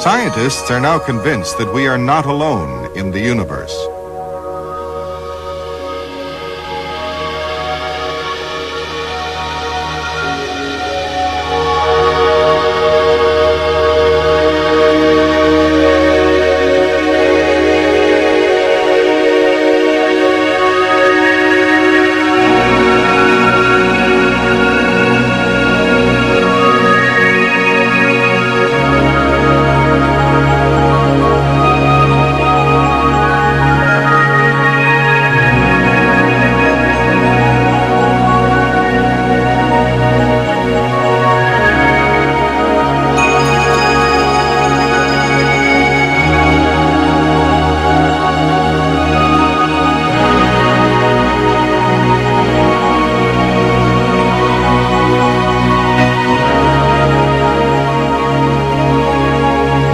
Scientists are now convinced that we are not alone in the universe.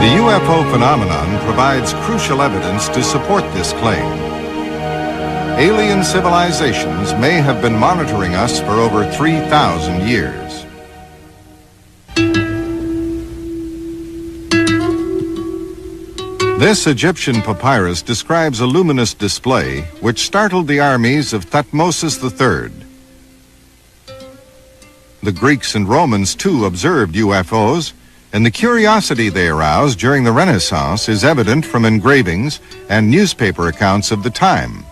The UFO phenomenon provides crucial evidence to support this claim. Alien civilizations may have been monitoring us for over 3,000 years. This Egyptian papyrus describes a luminous display which startled the armies of Thutmose III. The Greeks and Romans too observed UFOs, and the curiosity they aroused during the Renaissance is evident from engravings and newspaper accounts of the time.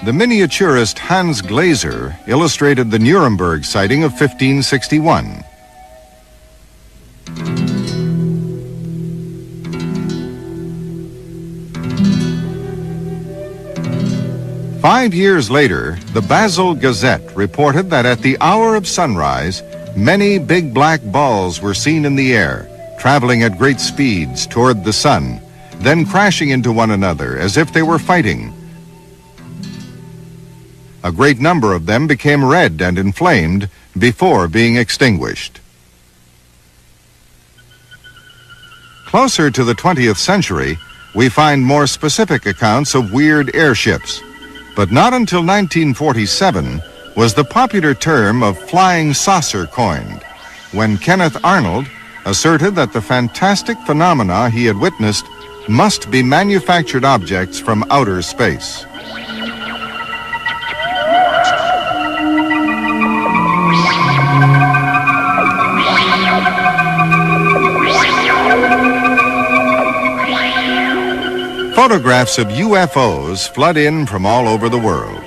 The miniaturist Hans Glaser illustrated the Nuremberg sighting of 1561. Five years later, the Basel Gazette reported that at the hour of sunrise, many big black balls were seen in the air, traveling at great speeds toward the sun, then crashing into one another as if they were fighting. A great number of them became red and inflamed before being extinguished. Closer to the 20th century, we find more specific accounts of weird airships, but not until 1947 was the popular term of flying saucer coined, when Kenneth Arnold asserted that the fantastic phenomena he had witnessed must be manufactured objects from outer space. Photographs of UFOs flood in from all over the world.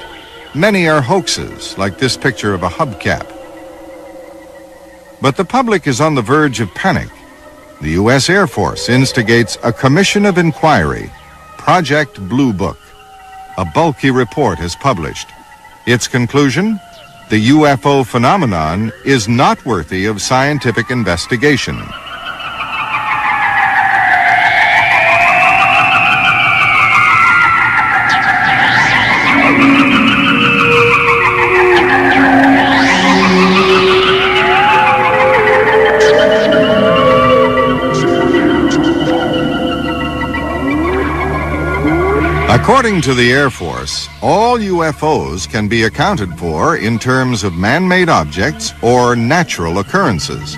Many are hoaxes, like this picture of a hubcap. But the public is on the verge of panic. The U.S. Air Force instigates a commission of inquiry, Project Blue Book. A bulky report is published. Its conclusion? The UFO phenomenon is not worthy of scientific investigation. According to the Air Force, all UFOs can be accounted for in terms of man-made objects or natural occurrences.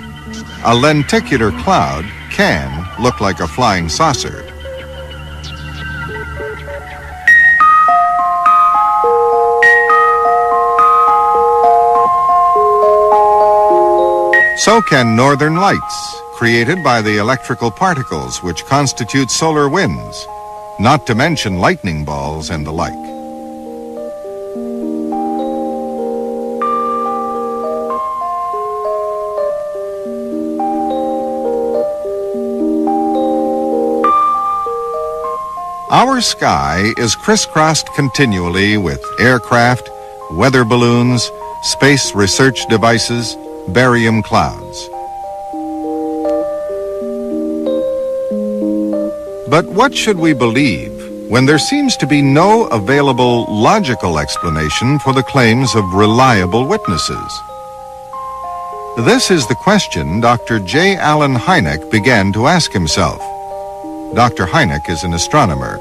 A lenticular cloud can look like a flying saucer. So can northern lights, created by the electrical particles which constitute solar winds, not to mention lightning balls and the like. Our sky is crisscrossed continually with aircraft, weather balloons, space research devices, barium clouds. But what should we believe when there seems to be no available logical explanation for the claims of reliable witnesses? This is the question Dr. J. Allen Hynek began to ask himself. Dr. Hynek is an astronomer.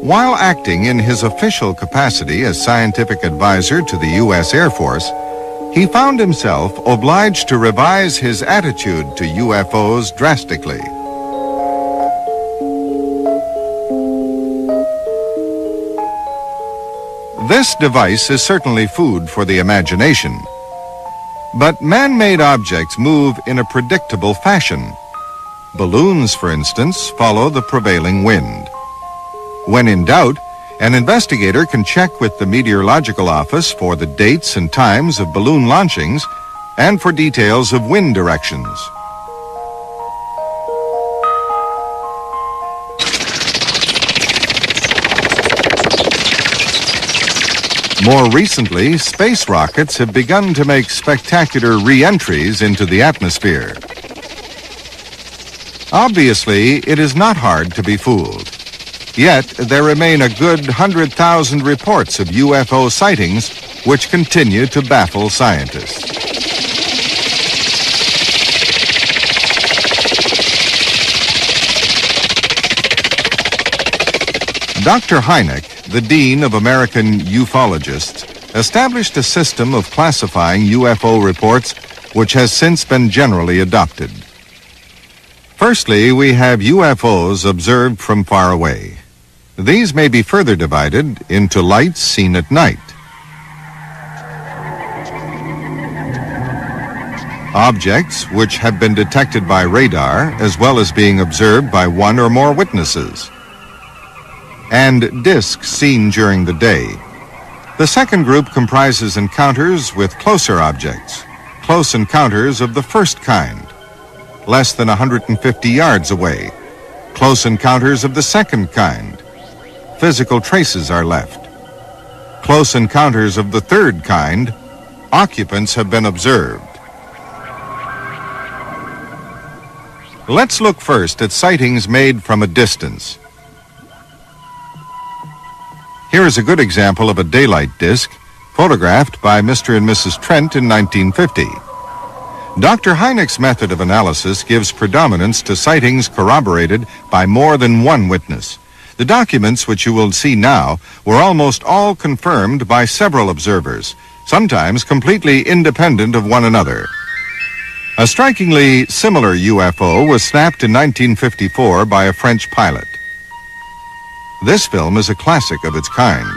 While acting in his official capacity as scientific advisor to the U.S. Air Force, he found himself obliged to revise his attitude to UFOs drastically. This device is certainly food for the imagination. But man-made objects move in a predictable fashion. Balloons, for instance, follow the prevailing wind. When in doubt, an investigator can check with the Meteorological Office for the dates and times of balloon launchings and for details of wind directions. More recently, space rockets have begun to make spectacular re-entries into the atmosphere. Obviously, it is not hard to be fooled. Yet, there remain a good 100,000 reports of UFO sightings which continue to baffle scientists. Dr. Hynek, the Dean of American Ufologists, established a system of classifying UFO reports which has since been generally adopted. Firstly, we have UFOs observed from far away. These may be further divided into lights seen at night, objects which have been detected by radar as well as being observed by one or more witnesses, and discs seen during the day. The second group comprises encounters with closer objects, close encounters of the first kind, less than 150 yards away, close encounters of the second kind. Physical traces are left. Close encounters of the third kind, occupants have been observed. Let's look first at sightings made from a distance. Here is a good example of a daylight disk photographed by Mr. and Mrs. Trent in 1950. Dr. Hynek's method of analysis gives predominance to sightings corroborated by more than one witness. The documents which you will see now were almost all confirmed by several observers, sometimes completely independent of one another. A strikingly similar UFO was snapped in 1954 by a French pilot. This film is a classic of its kind.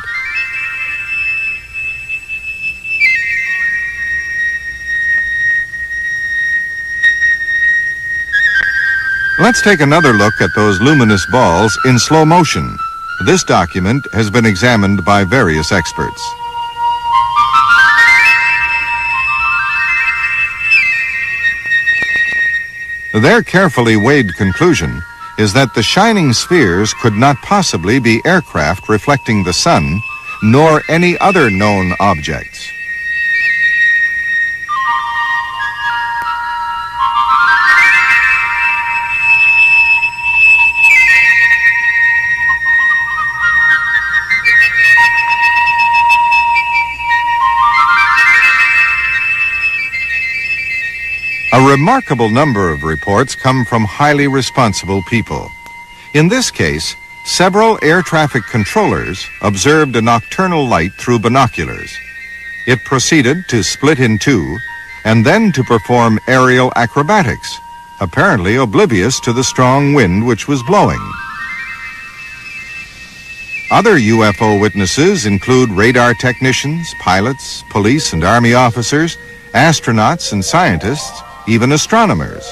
Let's take another look at those luminous balls in slow motion. This document has been examined by various experts. Their carefully weighed conclusion is that the shining spheres could not possibly be aircraft reflecting the sun, nor any other known objects. A remarkable number of reports come from highly responsible people. In this case, several air traffic controllers observed a nocturnal light through binoculars. It proceeded to split in two and then to perform aerial acrobatics, apparently oblivious to the strong wind which was blowing. Other UFO witnesses include radar technicians, pilots, police and army officers, astronauts and scientists, even astronomers.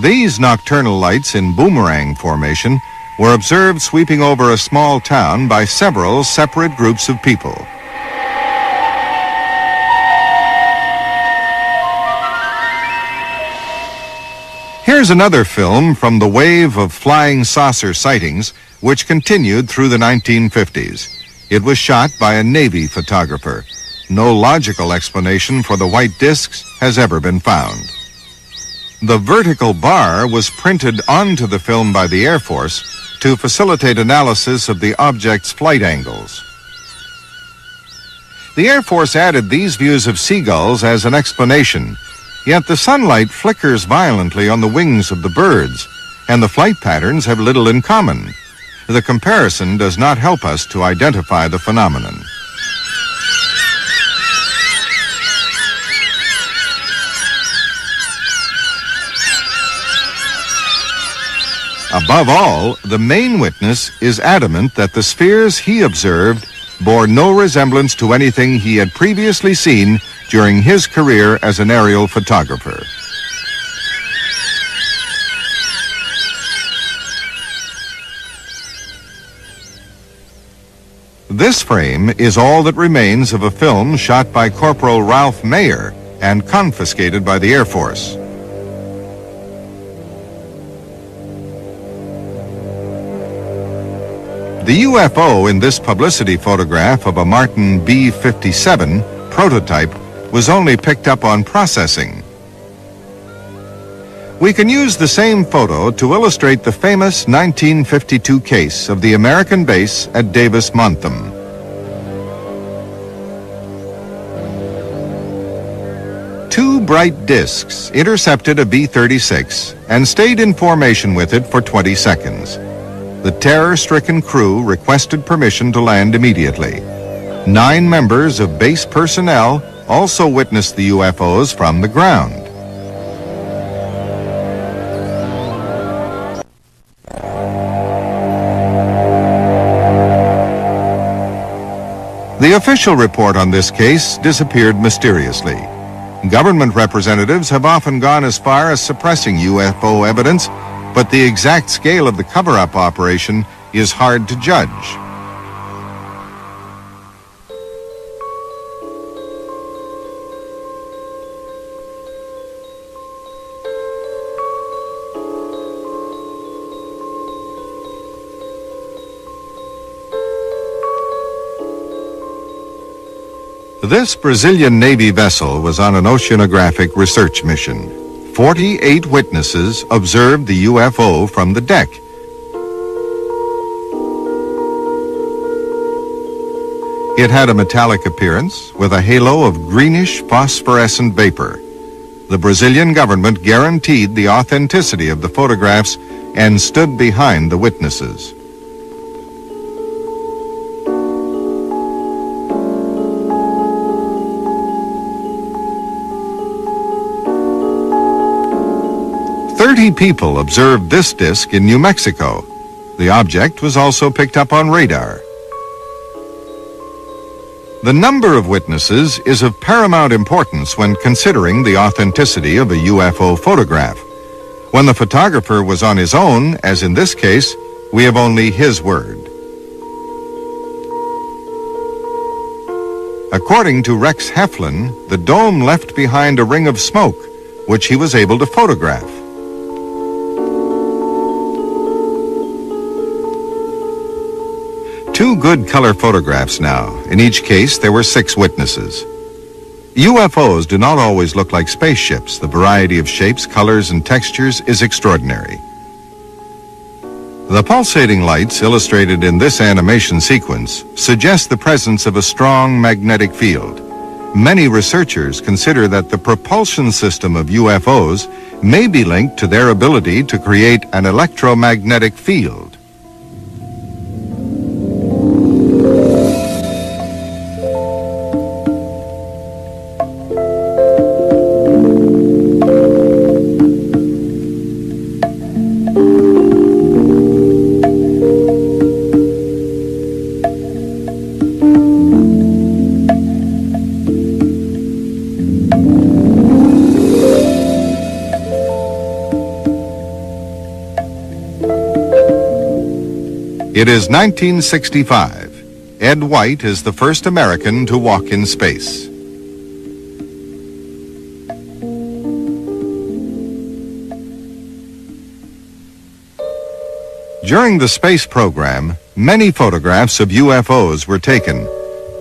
These nocturnal lights in boomerang formation were observed sweeping over a small town by several separate groups of people. Here's another film from the wave of flying saucer sightings which continued through the 1950s. It was shot by a Navy photographer. No logical explanation for the white discs has ever been found. The vertical bar was printed onto the film by the Air Force to facilitate analysis of the object's flight angles. The Air Force added these views of seagulls as an explanation, yet the sunlight flickers violently on the wings of the birds, and the flight patterns have little in common. the comparison does not help us to identify the phenomenon. Above all, the main witness is adamant that the spheres he observed bore no resemblance to anything he had previously seen during his career as an aerial photographer. This frame is all that remains of a film shot by Corporal Ralph Mayer and confiscated by the Air Force. The UFO in this publicity photograph of a Martin B-57 prototype was only picked up on processing. We can use the same photo to illustrate the famous 1952 case of the American base at Davis-Monthan. Two bright discs intercepted a B-36 and stayed in formation with it for 20 seconds. The terror-stricken crew requested permission to land immediately. 9 members of base personnel also witnessed the UFOs from the ground. The official report on this case disappeared mysteriously. Government representatives have often gone as far as suppressing UFO evidence, but the exact scale of the cover-up operation is hard to judge. This Brazilian Navy vessel was on an oceanographic research mission. 48 witnesses observed the UFO from the deck. It had a metallic appearance with a halo of greenish phosphorescent vapor. The Brazilian government guaranteed the authenticity of the photographs and stood behind the witnesses. People observed this disk in New Mexico. The object was also picked up on radar. The number of witnesses is of paramount importance when considering the authenticity of a UFO photograph. When the photographer was on his own, as in this case, we have only his word. According to Rex Heflin, the dome left behind a ring of smoke, which he was able to photograph. Two good color photographs now. In each case, there were 6 witnesses. UFOs do not always look like spaceships. The variety of shapes, colors, and textures is extraordinary. The pulsating lights illustrated in this animation sequence suggest the presence of a strong magnetic field. Many researchers consider that the propulsion system of UFOs may be linked to their ability to create an electromagnetic field. It is 1965. Ed White is the first American to walk in space. During the space program, many photographs of UFOs were taken.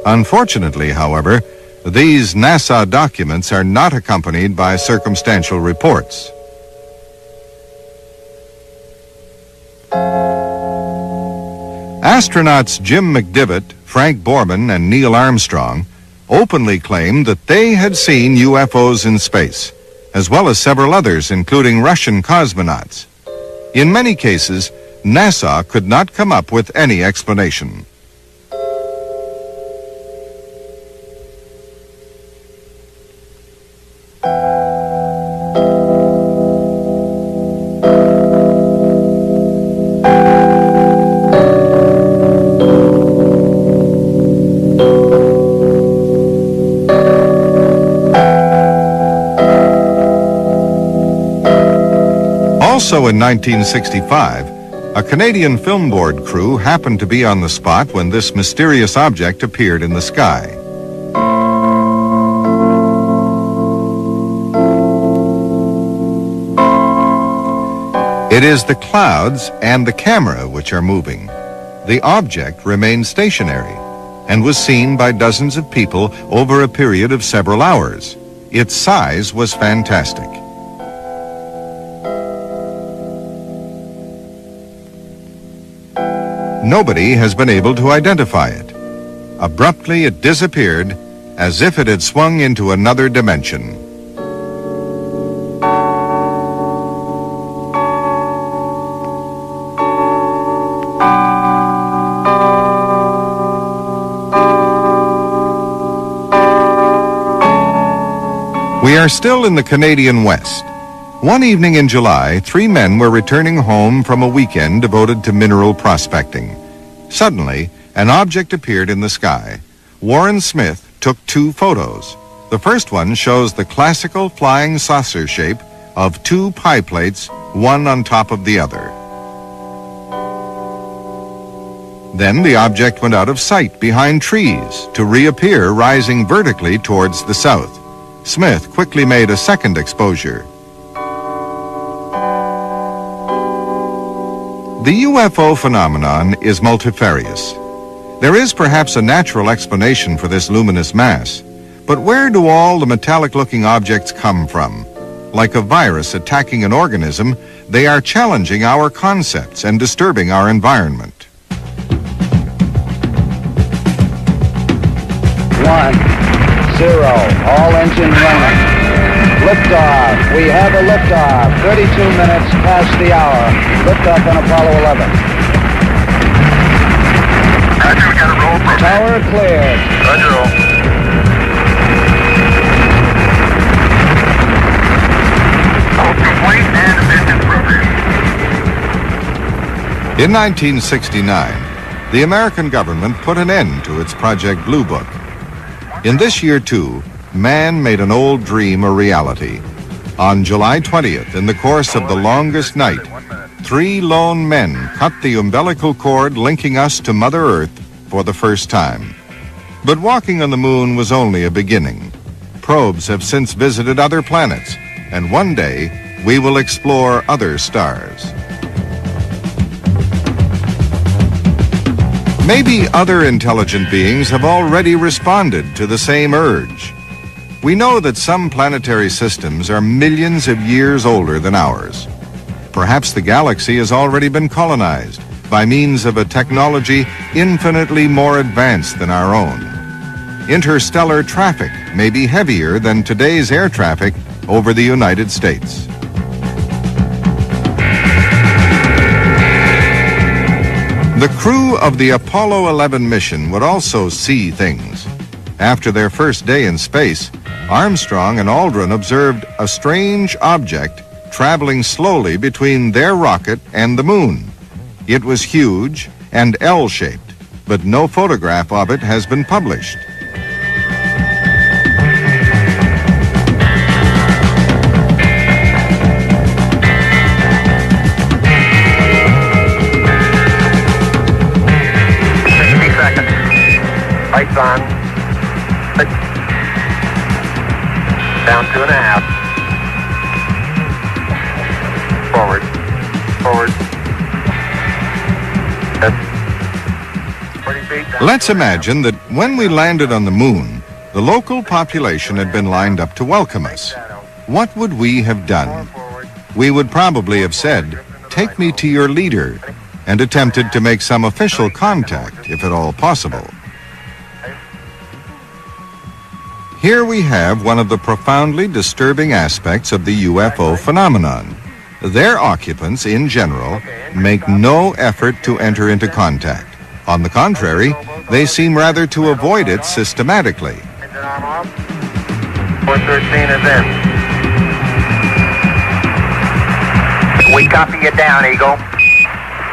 Unfortunately, however, these NASA documents are not accompanied by circumstantial reports. Astronauts Jim McDivitt, Frank Borman, and Neil Armstrong openly claimed that they had seen UFOs in space, as well as several others, including Russian cosmonauts. In many cases, NASA could not come up with any explanation. Also in 1965, a Canadian Film Board crew happened to be on the spot when this mysterious object appeared in the sky. It is the clouds and the camera which are moving. The object remained stationary and was seen by dozens of people over a period of several hours. Its size was fantastic. Nobody has been able to identify it. Abruptly, it disappeared as if it had swung into another dimension. We are still in the Canadian West. One evening in July, 3 men were returning home from a weekend devoted to mineral prospecting. Suddenly, an object appeared in the sky. Warren Smith took 2 photos. The first one shows the classical flying saucer shape of 2 pie plates, one on top of the other. Then the object went out of sight behind trees to reappear rising vertically towards the south. Smith quickly made a second exposure. The UFO phenomenon is multifarious. There is perhaps a natural explanation for this luminous mass, but where do all the metallic-looking objects come from? Like a virus attacking an organism, they are challenging our concepts and disturbing our environment. 1, 0, all engine running. Liftoff. We have a liftoff. 32 minutes past the hour. Liftoff on Apollo 11. Roger, we got a roll from Tower cleared. Roger, roll. All complete and mission program. In 1969, the American government put an end to its Project Blue Book. In this year, too, man made an old dream a reality. On July 20th, in the course of the longest night, 3 lone men cut the umbilical cord linking us to Mother Earth for the first time. But walking on the moon was only a beginning. Probes have since visited other planets, and one day we will explore other stars. Maybe other intelligent beings have already responded to the same urge. We know that some planetary systems are millions of years older than ours. Perhaps the galaxy has already been colonized by means of a technology infinitely more advanced than our own. Interstellar traffic may be heavier than today's air traffic over the United States. The crew of the Apollo 11 mission would also see things. After their first day in space, Armstrong and Aldrin observed a strange object traveling slowly between their rocket and the moon. It was huge and L-shaped, but no photograph of it has been published. Lights on. Down 2.5. Forward. Forward. That's 40 feet down. Let's imagine that when we landed on the moon, the local population had been lined up to welcome us. What would we have done? We would probably have said, "Take me to your leader," and attempted to make some official contact, if at all possible. Here we have one of the profoundly disturbing aspects of the UFO phenomenon. Their occupants, in general, make no effort to enter into contact. On the contrary, they seem rather to avoid it systematically. Engine arm off. 413 is in. We copy you down, Eagle.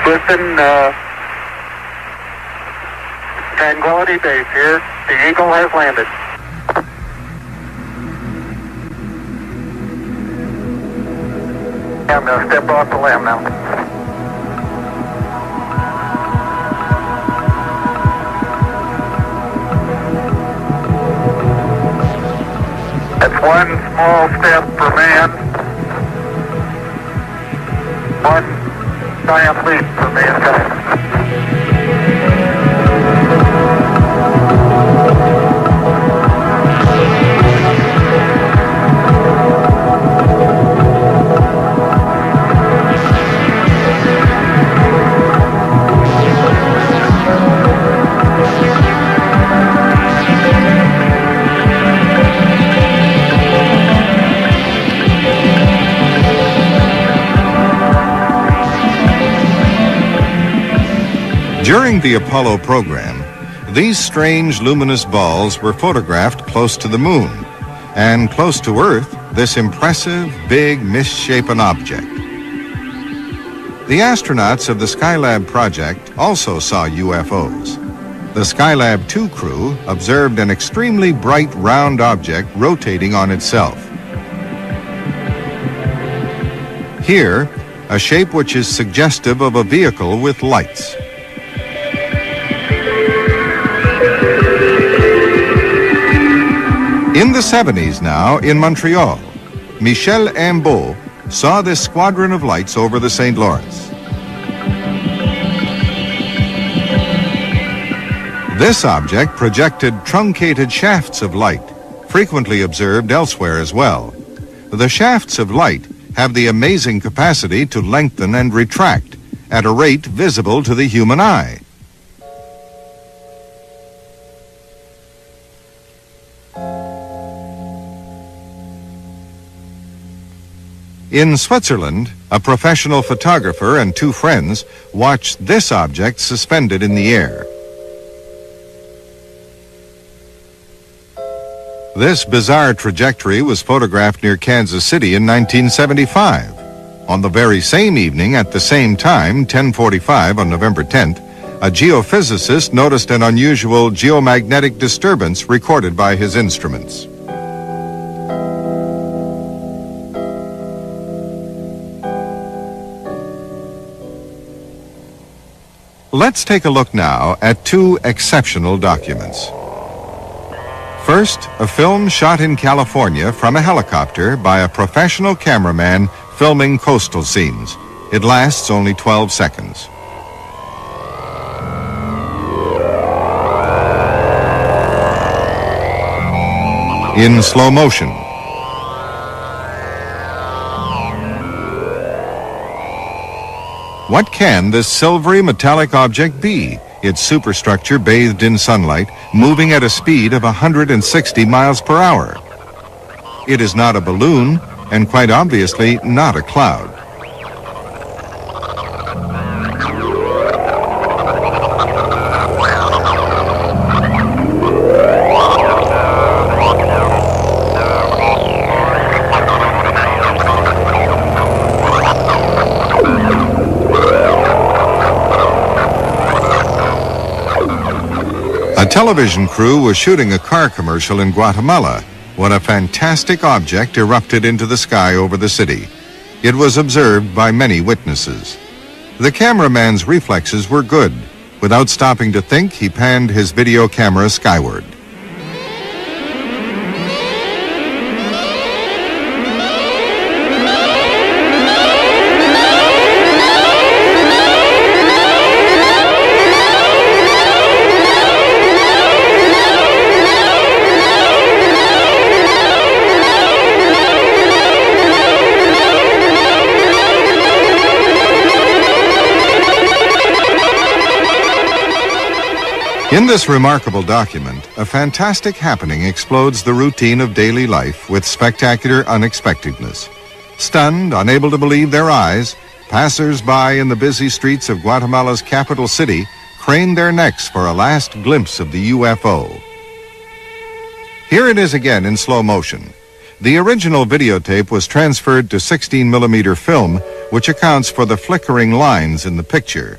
Listen, Tranquility Base here. The Eagle has landed. I'm going to step off the limb now. That's one small step for man, one giant leap for mankind. During the Apollo program, these strange luminous balls were photographed close to the moon, and close to Earth, this impressive, big, misshapen object. The astronauts of the Skylab project also saw UFOs. The Skylab 2 crew observed an extremely bright round object rotating on itself. Here, a shape which is suggestive of a vehicle with lights. In the 70s now, in Montreal, Michel Imbeau saw this squadron of lights over the St. Lawrence. This object projected truncated shafts of light, frequently observed elsewhere as well. The shafts of light have the amazing capacity to lengthen and retract at a rate visible to the human eye. In Switzerland, a professional photographer and two friends watched this object suspended in the air. This bizarre trajectory was photographed near Kansas City in 1975. On the very same evening, at the same time, 10:45 on November 10th, a geophysicist noticed an unusual geomagnetic disturbance recorded by his instruments. Let's take a look now at two exceptional documents. First, a film shot in California from a helicopter by a professional cameraman filming coastal scenes. It lasts only 12 seconds. In slow motion. What can this silvery metallic object be? Its superstructure bathed in sunlight, moving at a speed of 160 miles per hour. It is not a balloon, and quite obviously not a cloud. A television crew was shooting a car commercial in Guatemala when a fantastic object erupted into the sky over the city. It was observed by many witnesses. The cameraman's reflexes were good. Without stopping to think, he panned his video camera skyward. In this remarkable document, a fantastic happening explodes the routine of daily life with spectacular unexpectedness. Stunned, unable to believe their eyes, passers-by in the busy streets of Guatemala's capital city craned their necks for a last glimpse of the UFO. Here it is again in slow motion. The original videotape was transferred to 16mm film, which accounts for the flickering lines in the picture.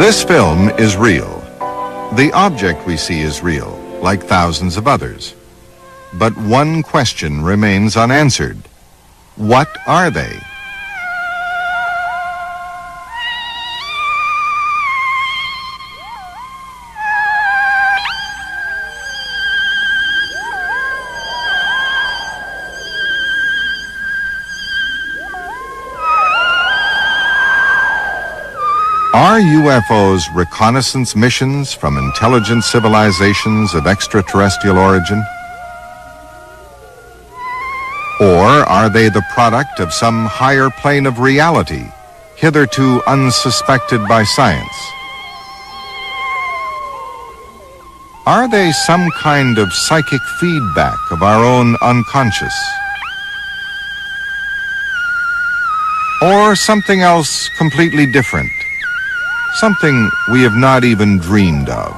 This film is real. The object we see is real, like thousands of others. But one question remains unanswered. What are they? Are UFOs reconnaissance missions from intelligent civilizations of extraterrestrial origin? Or are they the product of some higher plane of reality, hitherto unsuspected by science? Are they some kind of psychic feedback of our own unconscious? Or something else completely different? Something we have not even dreamed of.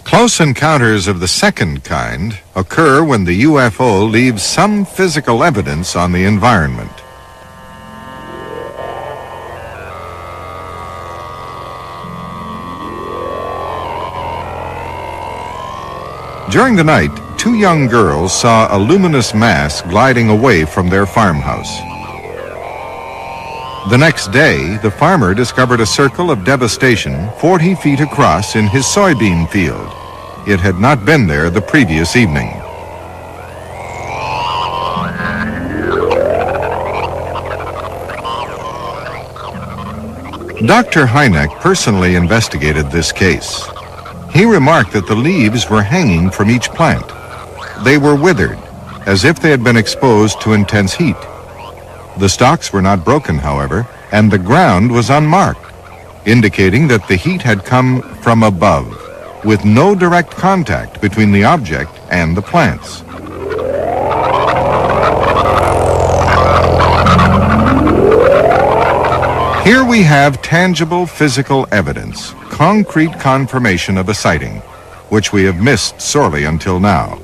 Close encounters of the second kind occur when the UFO leaves some physical evidence on the environment. During the night, two young girls saw a luminous mass gliding away from their farmhouse. The next day, the farmer discovered a circle of devastation 40 feet across in his soybean field. It had not been there the previous evening. Dr. Hynek personally investigated this case. He remarked that the leaves were hanging from each plant. They were withered, as if they had been exposed to intense heat. The stalks were not broken, however, and the ground was unmarked, indicating that the heat had come from above, with no direct contact between the object and the plants. Here we have tangible physical evidence, concrete confirmation of a sighting, which we have missed sorely until now.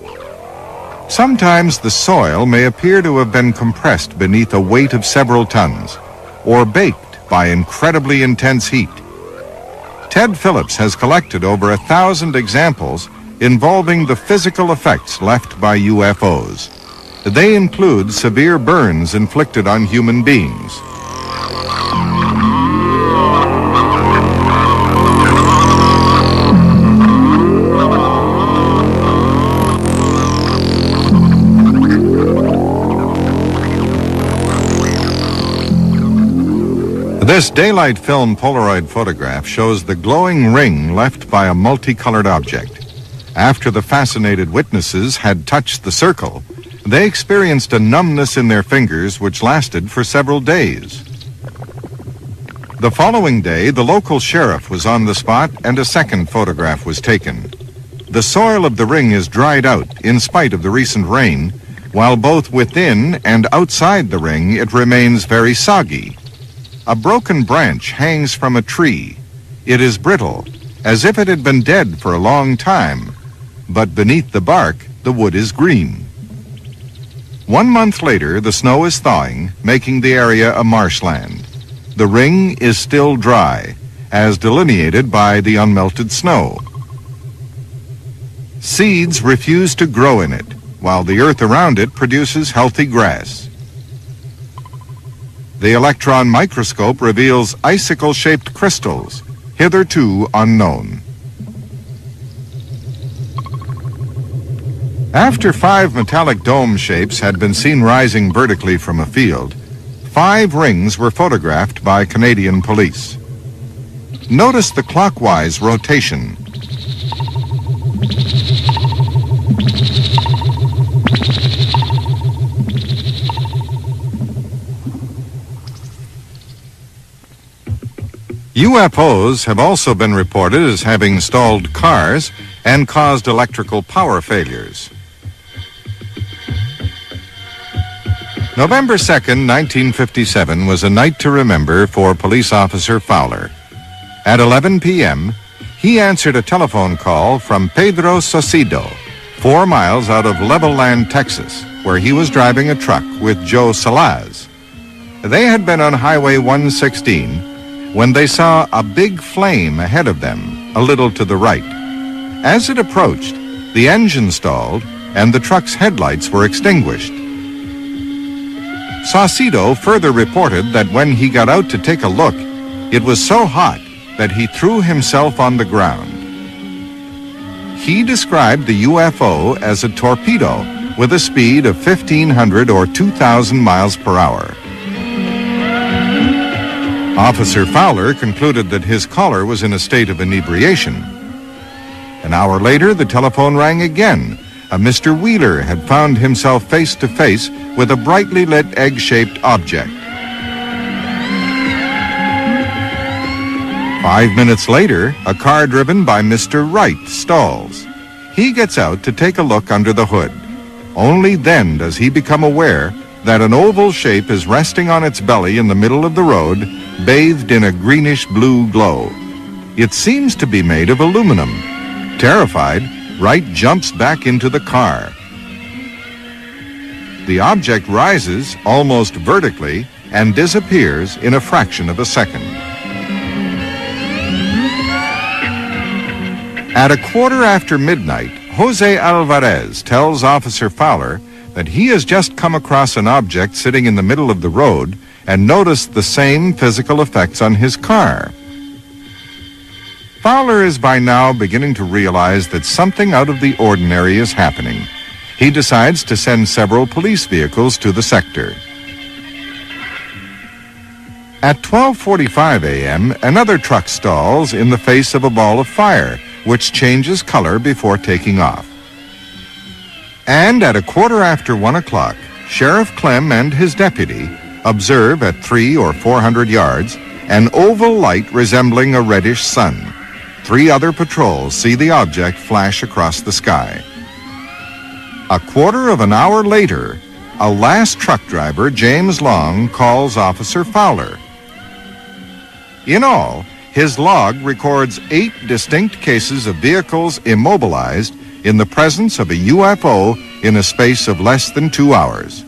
Sometimes the soil may appear to have been compressed beneath a weight of several tons, or baked by incredibly intense heat. Ted Phillips has collected over 1,000 examples involving the physical effects left by UFOs. They include severe burns inflicted on human beings. This daylight film Polaroid photograph shows the glowing ring left by a multicolored object. After the fascinated witnesses had touched the circle, they experienced a numbness in their fingers which lasted for several days. The following day, the local sheriff was on the spot and a second photograph was taken. The soil of the ring is dried out in spite of the recent rain, while both within and outside the ring it remains very soggy. A broken branch hangs from a tree. It is brittle, as if it had been dead for a long time, but beneath the bark, the wood is green. 1 month later, the snow is thawing, making the area a marshland. The ring is still dry, as delineated by the unmelted snow. Seeds refuse to grow in it, while the earth around it produces healthy grass. The electron microscope reveals icicle-shaped crystals, hitherto unknown. After 5 metallic dome shapes had been seen rising vertically from a field, 5 rings were photographed by Canadian police. Notice the clockwise rotation. UFOs have also been reported as having stalled cars and caused electrical power failures. November 2nd, 1957 was a night to remember for Police Officer Fowler. At 11 p.m., he answered a telephone call from Pedro Saucedo, 4 miles out of Levelland, Texas, where he was driving a truck with Joe Salaz. They had been on Highway 116 when they saw a big flame ahead of them, a little to the right. As it approached, the engine stalled and the truck's headlights were extinguished. Saucedo further reported that when he got out to take a look, it was so hot that he threw himself on the ground. He described the UFO as a torpedo with a speed of 1,500 or 2,000 miles per hour. Officer Fowler concluded that his caller was in a state of inebriation. An hour later, the telephone rang again. A Mr. Wheeler had found himself face to face with a brightly lit egg-shaped object. 5 minutes later, a car driven by Mr. Wright stalls. He gets out to take a look under the hood. Only then does he become aware that an oval shape is resting on its belly in the middle of the road, bathed in a greenish-blue glow. It seems to be made of aluminum. Terrified, Wright jumps back into the car. The object rises almost vertically and disappears in a fraction of a second. At midnight, Jose Alvarez tells Officer Fowler that he has just come across an object sitting in the middle of the road and noticed the same physical effects on his car. Fowler is by now beginning to realize that something out of the ordinary is happening. He decides to send several police vehicles to the sector. At 12:45 a.m., another truck stalls in the face of a ball of fire, which changes color before taking off. And at 1 o'clock, Sheriff Clem and his deputy observe at 300 or 400 yards an oval light resembling a reddish sun. 3 other patrols see the object flash across the sky. A quarter of an hour later, a last truck driver, James Long, calls Officer Fowler. In all, his log records 8 distinct cases of vehicles immobilized in the presence of a UFO in a space of less than 2 hours.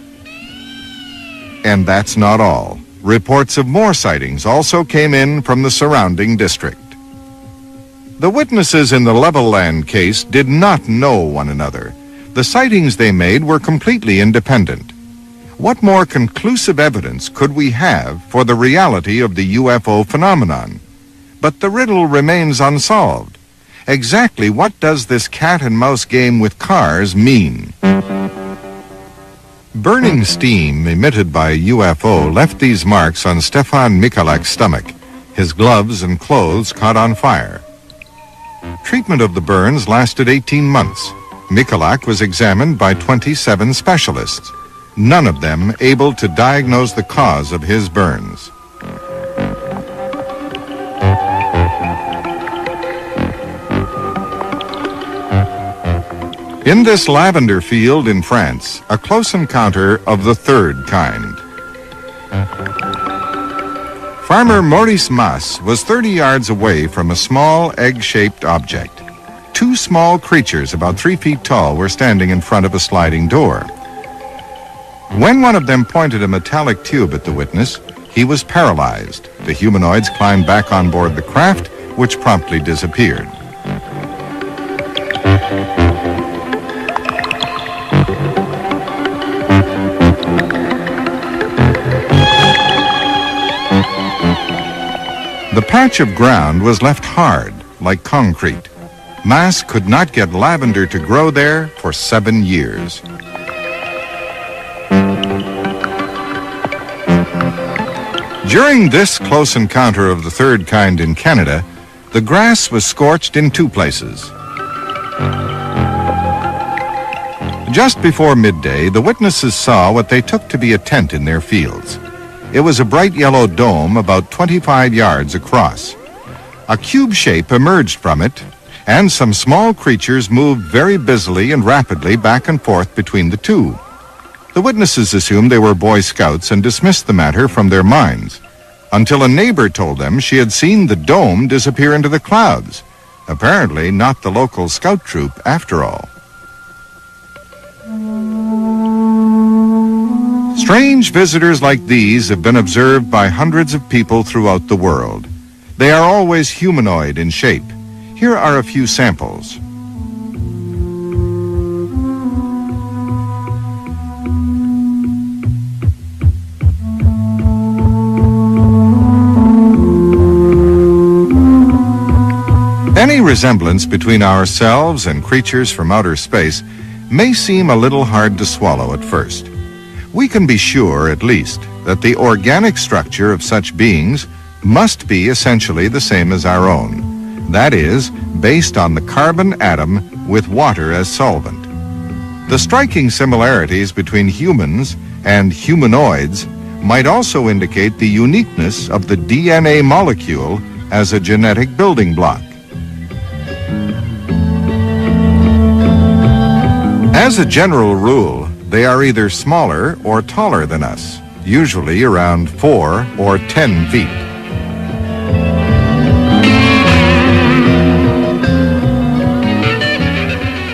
And that's not all. Reports of more sightings also came in from the surrounding district. The witnesses in the Levelland case did not know one another. The sightings they made were completely independent. What more conclusive evidence could we have for the reality of the UFO phenomenon? But the riddle remains unsolved. Exactly what does this cat-and-mouse game with cars mean? Burning steam emitted by a UFO left these marks on Stefan Michalak's stomach. His gloves and clothes caught on fire. Treatment of the burns lasted 18 months. Michalak was examined by 27 specialists, none of them able to diagnose the cause of his burns. In this lavender field in France, a close encounter of the third kind. Farmer Maurice Mas was 30 yards away from a small egg-shaped object. Two small creatures about 3 feet tall were standing in front of a sliding door. When one of them pointed a metallic tube at the witness, he was paralyzed. The humanoids climbed back on board the craft, which promptly disappeared. The patch of ground was left hard, like concrete. Mas could not get lavender to grow there for 7 years. During this close encounter of the third kind in Canada, the grass was scorched in 2 places. Just before midday, the witnesses saw what they took to be a tent in their fields. It was a bright yellow dome about 25 yards across. A cube shape emerged from it, and some small creatures moved very busily and rapidly back and forth between the two. The witnesses assumed they were Boy Scouts and dismissed the matter from their minds, until a neighbor told them she had seen the dome disappear into the clouds. Apparently not the local scout troop after all. Strange visitors like these have been observed by hundreds of people throughout the world. They are always humanoid in shape. Here are a few samples. Any resemblance between ourselves and creatures from outer space may seem a little hard to swallow at first. We can be sure, at least, that the organic structure of such beings must be essentially the same as our own. That is, based on the carbon atom with water as solvent. The striking similarities between humans and humanoids might also indicate the uniqueness of the DNA molecule as a genetic building block. As a general rule, they are either smaller or taller than us, usually around 4 or 10 feet.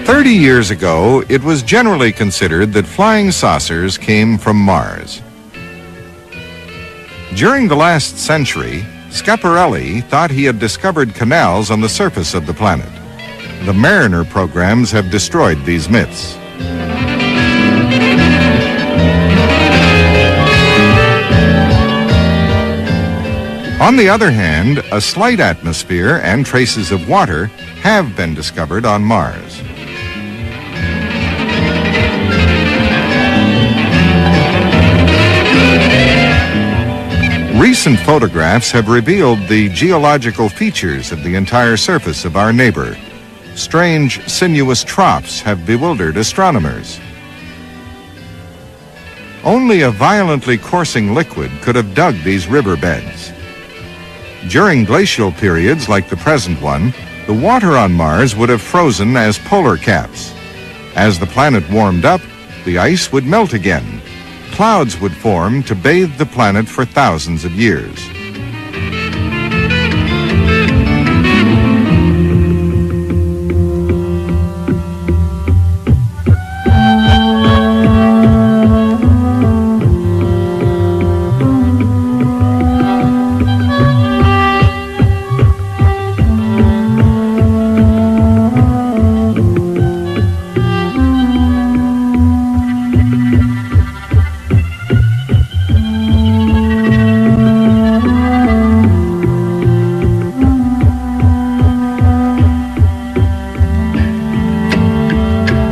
"30 years ago, it was generally considered that flying saucers came from Mars. During the last century, Schiaparelli thought he had discovered canals on the surface of the planet. The Mariner programs have destroyed these myths. On the other hand, a slight atmosphere and traces of water have been discovered on Mars. Recent photographs have revealed the geological features of the entire surface of our neighbor. Strange, sinuous troughs have bewildered astronomers. Only a violently coursing liquid could have dug these riverbeds. During glacial periods like the present one, the water on Mars would have frozen as polar caps. As the planet warmed up, the ice would melt again. Clouds would form to bathe the planet for thousands of years.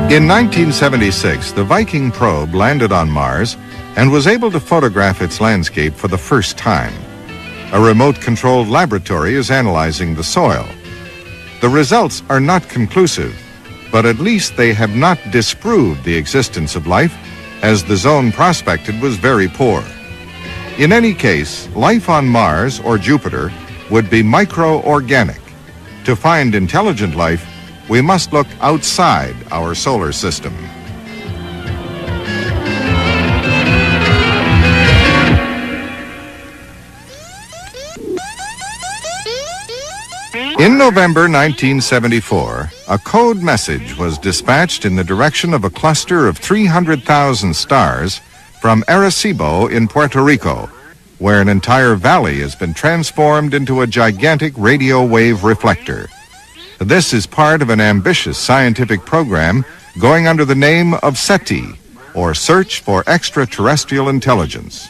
In 1976, the Viking probe landed on Mars and was able to photograph its landscape for the first time. A remote-controlled laboratory is analyzing the soil. The results are not conclusive, but at least they have not disproved the existence of life, as the zone prospected was very poor. In any case, life on Mars or Jupiter would be micro-organic. To find intelligent life, we must look outside our solar system. In November 1974, a code message was dispatched in the direction of a cluster of 300,000 stars from Arecibo in Puerto Rico, where an entire valley has been transformed into a gigantic radio wave reflector. This is part of an ambitious scientific program going under the name of SETI, or Search for Extraterrestrial Intelligence.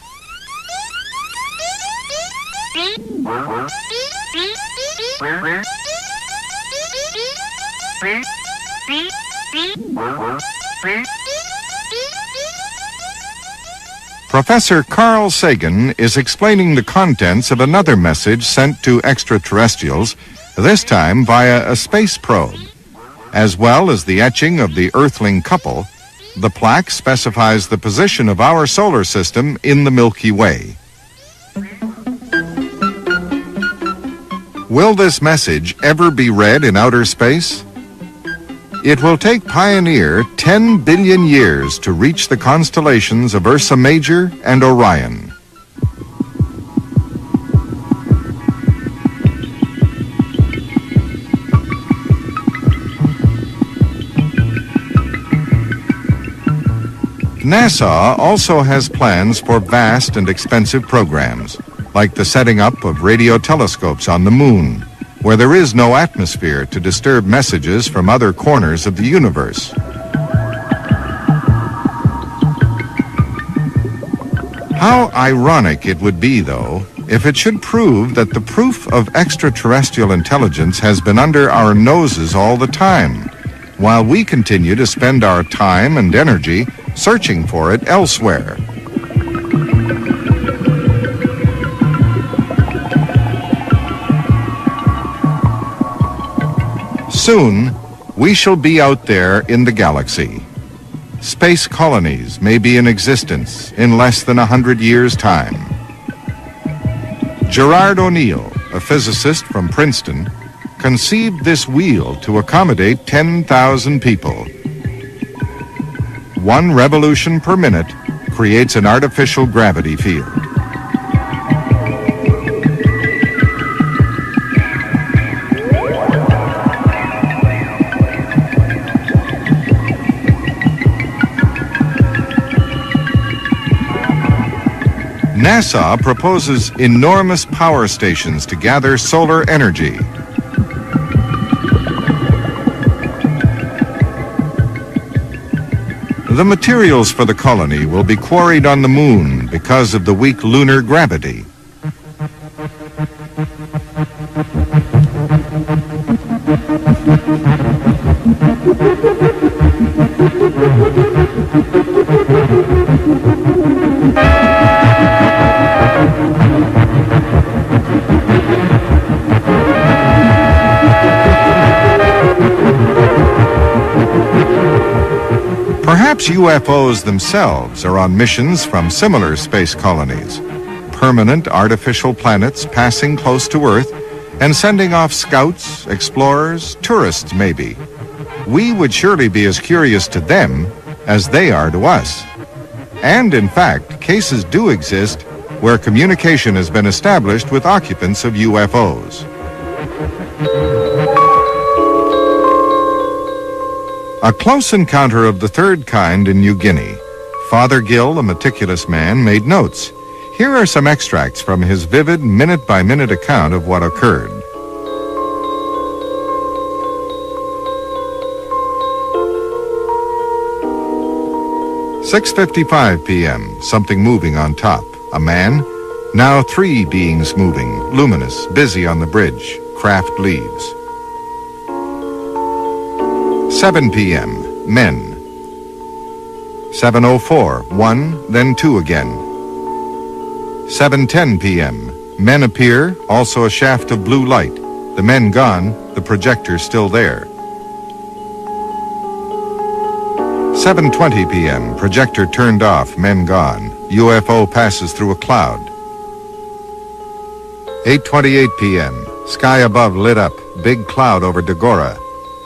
Professor Carl Sagan is explaining the contents of another message sent to extraterrestrials, this time via a space probe. As well as the etching of the Earthling couple, the plaque specifies the position of our solar system in the Milky Way. Will this message ever be read in outer space? It will take Pioneer 10 billion years to reach the constellations of Ursa Major and Orion. NASA also has plans for vast and expensive programs, like the setting up of radio telescopes on the moon, where there is no atmosphere to disturb messages from other corners of the universe. How ironic it would be, though, if it should prove that the proof of extraterrestrial intelligence has been under our noses all the time, while we continue to spend our time and energy searching for it elsewhere. Soon, we shall be out there in the galaxy. Space colonies may be in existence in less than 100 years' time. Gerard O'Neill, a physicist from Princeton, conceived this wheel to accommodate 10,000 people. 1 revolution per minute creates an artificial gravity field. NASA proposes enormous power stations to gather solar energy. The materials for the colony will be quarried on the moon because of the weak lunar gravity. Perhaps UFOs themselves are on missions from similar space colonies, permanent artificial planets passing close to Earth and sending off scouts, explorers, tourists maybe. We would surely be as curious to them as they are to us. And in fact, cases do exist where communication has been established with occupants of UFOs. A close encounter of the third kind in New Guinea. Father Gill, a meticulous man, made notes. Here are some extracts from his vivid minute-by-minute account of what occurred. "6:55 p.m., something moving on top. A man, now 3 beings moving, luminous, busy on the bridge. Craft leaves. 7 p.m., men. 7:04, 1, then 2 again. 7:10 p.m., men appear, also a shaft of blue light. The men gone, the projector still there. 7:20 p.m., projector turned off, men gone. UFO passes through a cloud. 8:28 p.m., sky above lit up, big cloud over Dagora.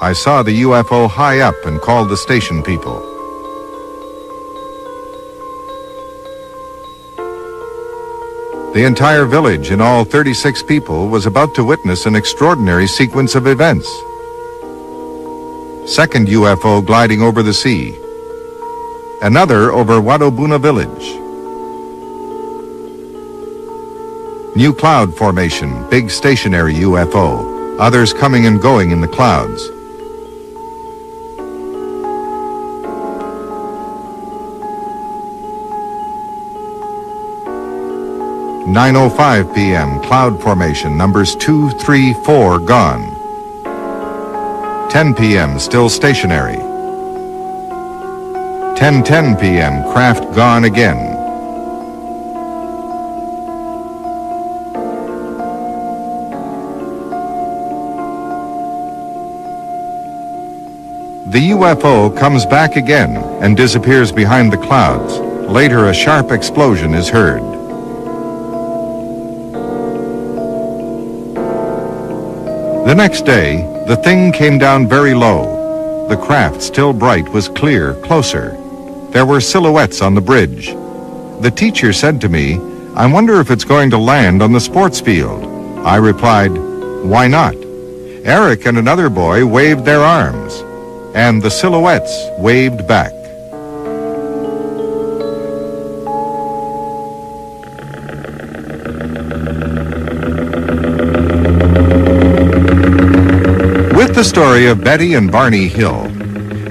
I saw the UFO high up and called the station people. The entire village and all 36 people was about to witness an extraordinary sequence of events. Second UFO gliding over the sea. Another over Wadobuna village. New cloud formation, big stationary UFO. Others coming and going in the clouds. (9:05 p.m. Cloud formation, numbers 2, 3, 4 gone. 10 p.m. still stationary. 10:10 p.m. craft gone again. The UFO comes back again and disappears behind the clouds. Later, a sharp explosion is heard. The next day, the thing came down very low. The craft, still bright, was clear, closer. There were silhouettes on the bridge. The teacher said to me, "I wonder if it's going to land on the sports field." I replied, "Why not?" Eric and another boy waved their arms, and the silhouettes waved back. With the story of Betty and Barney Hill,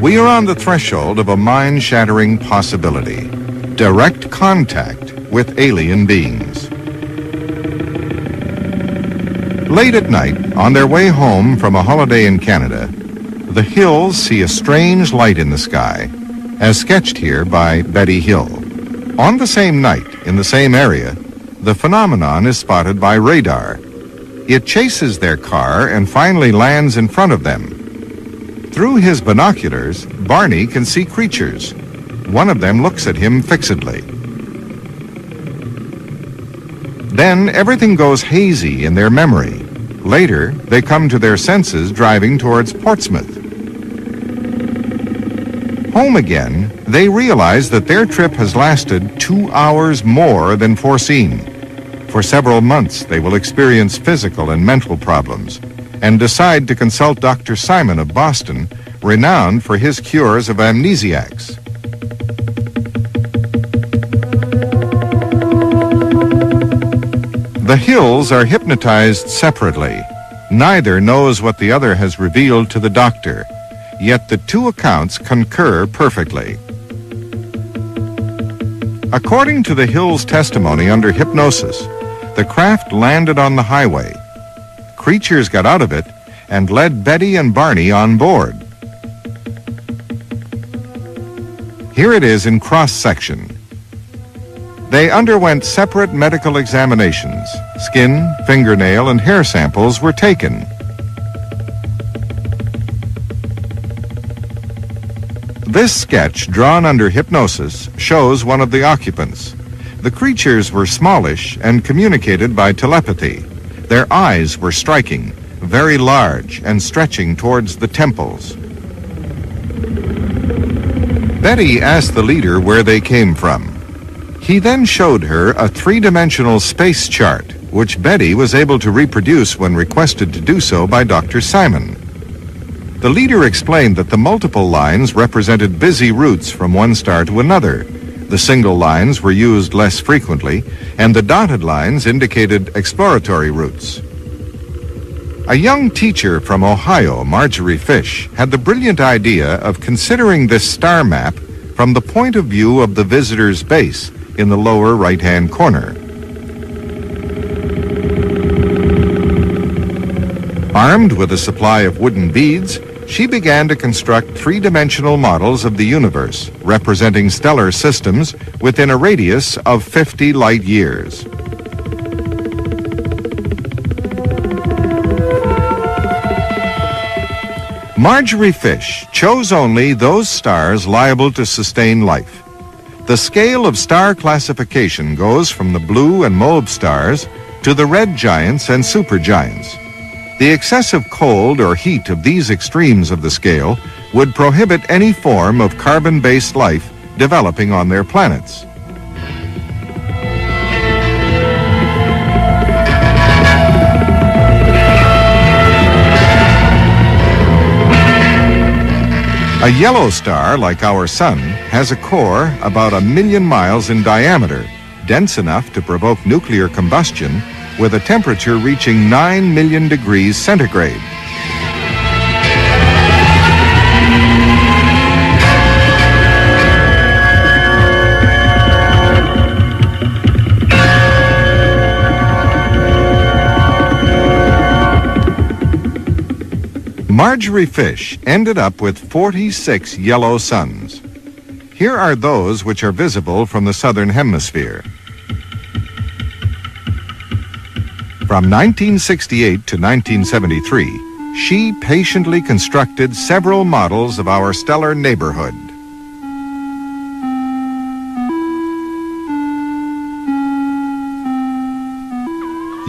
we are on the threshold of a mind-shattering possibility: direct contact with alien beings. Late at night, on their way home from a holiday in Canada, the Hills see a strange light in the sky, as sketched here by Betty Hill. On the same night, in the same area, the phenomenon is spotted by radar. It chases their car and finally lands in front of them. Through his binoculars, Barney can see creatures. One of them looks at him fixedly. Then everything goes hazy in their memory. Later, they come to their senses driving towards Portsmouth. Home again, they realize that their trip has lasted 2 hours more than foreseen. For several months, they will experience physical and mental problems and decide to consult Dr. Simon of Boston, renowned for his cures of amnesiacs. The Hills are hypnotized separately. Neither knows what the other has revealed to the doctor, yet the two accounts concur perfectly. According to the Hills' testimony under hypnosis, the craft landed on the highway. Creatures got out of it and led Betty and Barney on board. Here it is in cross-section. They underwent separate medical examinations. Skin, fingernail, and hair samples were taken. This sketch, drawn under hypnosis, shows one of the occupants. The creatures were smallish and communicated by telepathy. Their eyes were striking, very large and stretching towards the temples. Betty asked the leader where they came from. He then showed her a three-dimensional space chart, which Betty was able to reproduce when requested to do so by Dr. Simon. The leader explained that the multiple lines represented busy routes from one star to another. The single lines were used less frequently, and the dotted lines indicated exploratory routes. A young teacher from Ohio, Marjorie Fish, had the brilliant idea of considering this star map from the point of view of the visitor's base in the lower right-hand corner. Armed with a supply of wooden beads, she began to construct three-dimensional models of the universe, representing stellar systems within a radius of 50 light years. Marjorie Fish chose only those stars liable to sustain life. The scale of star classification goes from the blue and mauve stars to the red giants and supergiants. The excessive cold or heat of these extremes of the scale would prohibit any form of carbon-based life developing on their planets. A yellow star, like our sun, has a core about 1 million miles in diameter, dense enough to provoke nuclear combustion with a temperature reaching 9 million degrees centigrade. Marjorie Fish ended up with 46 yellow suns. Here are those which are visible from the southern hemisphere. From 1968 to 1973, she patiently constructed several models of our stellar neighborhood.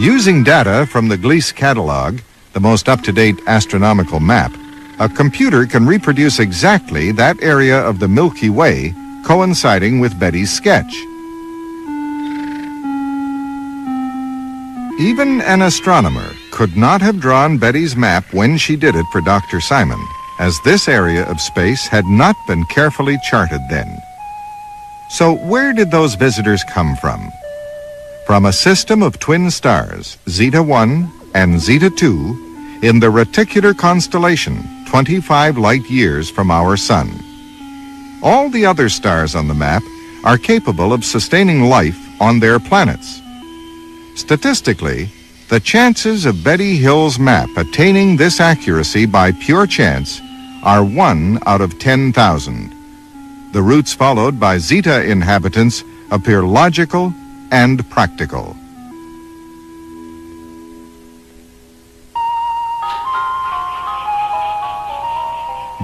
Using data from the Gliese catalog, the most up-to-date astronomical map, a computer can reproduce exactly that area of the Milky Way coinciding with Betty's sketch. Even an astronomer could not have drawn Betty's map when she did it for Dr. Simon, as this area of space had not been carefully charted then. So where did those visitors come from? From a system of twin stars, Zeta 1 and Zeta 2, in the reticular constellation, 25 light years from our sun. All the other stars on the map are capable of sustaining life on their planets. Statistically, the chances of Betty Hill's map attaining this accuracy by pure chance are 1 out of 10,000. The routes followed by Zeta inhabitants appear logical and practical.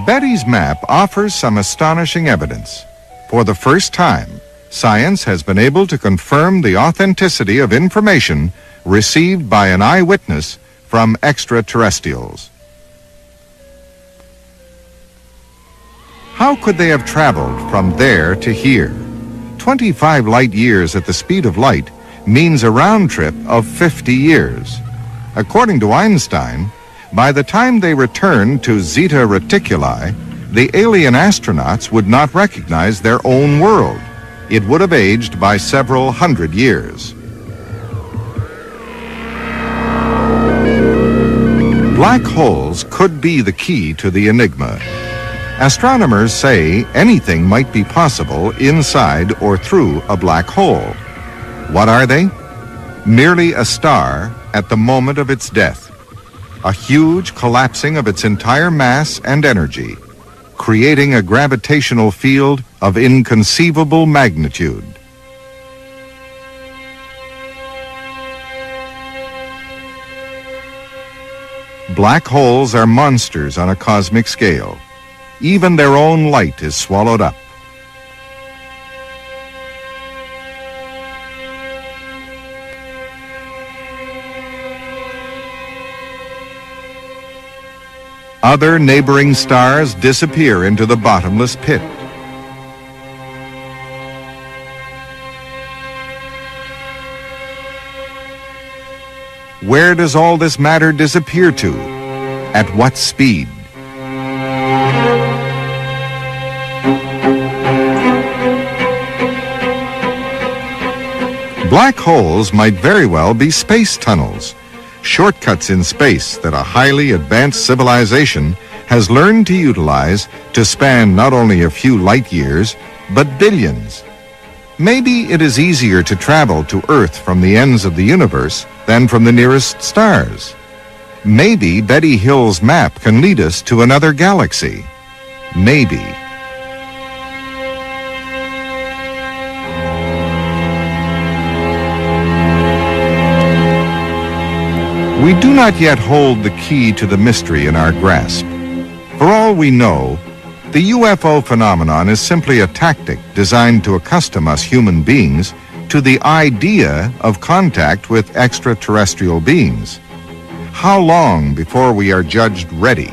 Betty's map offers some astonishing evidence. For the first time, science has been able to confirm the authenticity of information received by an eyewitness from extraterrestrials. How could they have traveled from there to here? 25 light years at the speed of light means a round trip of 50 years. According to Einstein, by the time they returned to Zeta Reticuli, the alien astronauts would not recognize their own world. It would have aged by several hundred years. Black holes could be the key to the enigma. Astronomers say anything might be possible inside or through a black hole. What are they? Merely a star at the moment of its death. A huge collapsing of its entire mass and energy, creating a gravitational field of inconceivable magnitude. Black holes are monsters on a cosmic scale. Even their own light is swallowed up. Other neighboring stars disappear into the bottomless pit. Where does all this matter disappear to? At what speed? Black holes might very well be space tunnels, shortcuts in space that a highly advanced civilization has learned to utilize to span not only a few light years, but billions. Maybe it is easier to travel to Earth from the ends of the universe than from the nearest stars. Maybe Betty Hill's map can lead us to another galaxy. Maybe. We do not yet hold the key to the mystery in our grasp. For all we know, the UFO phenomenon is simply a tactic designed to accustom us human beings to the idea of contact with extraterrestrial beings. How long before we are judged ready?